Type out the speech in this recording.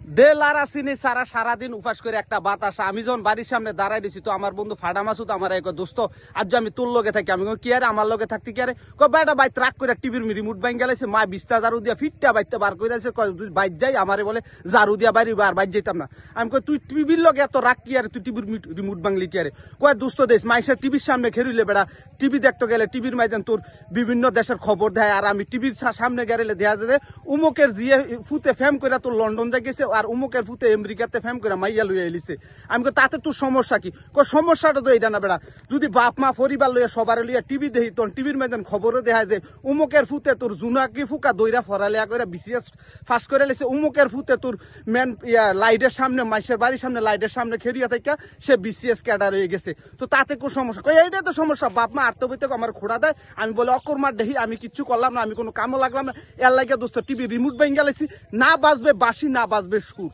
দে লারাসিনি সারা সারাদিন উপাস করে একটা বাতাস আমি যখন বাড়ির সামনে দাঁড়াই দিছি তো আমার বন্ধু ফাডা মাসুদ আমার এক দোস্ত আজ আমি তোর লগে থাকি আমি কি আরে আমার লগে থাকতে কি আরে বেটা ভাই ট্রাক করে টিভির রিমোট ভাঙ গেলাইছে মা বিস্তা ঝাড়ু দিয়া ফিটটা বাইতে বার করে আছে তুই বাইর যাই আমারে বলে ঝাড়ু দিয়া বাড়ি আর বাইর যেতাম না আমি কই তুই টিভির লগে এত রাগ কি আরে তুই টিভির রিমোট ভাঙলি কি আরে কয় দোস্ত দেশ মাইসের টিভির সামনে খেরিলে বেড়া টিভি দেখতে গেলে টিভির মাইজান তোর বিভিন্ন দেশের খবর দেয় আর আমি টিভির সামনে গেলে দেখা যায় উমুকের জিয়ে ফুতে ফেম করে তোর লন্ডন যাই গেছে আর উমুকের ফুতে আমেরিকাতে ফেম করে মাইয়া লইয়া এলিছে আমি তাতে তোর সমস্যা কি সমস্যাটা তো এইটা না বেড়া যদি বাপ মা পরিবার লইয়া সবার লইয়া টিভি দেখি তোর টিভির মধ্যে খবরে দেখা যায় উমুকের ফুতে তোর জুনাকি ফুকা দইরা ফরালিয়া করে বিসিএস ফাঁস করে লেছে উমুকের ফুতে তোর মেন লাইটের সামনে মাইসের বাড়ির সামনে লাইটের সামনে খেরিয়া থেকে সে বিসিএস ক্যাডার হয়ে গেছে তো তাতে কোন সমস্যা এইটাই তো সমস্যা বাপ মা আর্থ বইতে আমার খোড়া দেয় আমি বলে অকর্মার দেখি আমি কিচ্ছু করলাম না আমি কোনো কামও লাগলাম না এর লাগে দোস্ত টিভি রিমোট ভেঙে গেলেছি না বাজবে বাসি না বাজবে সুর।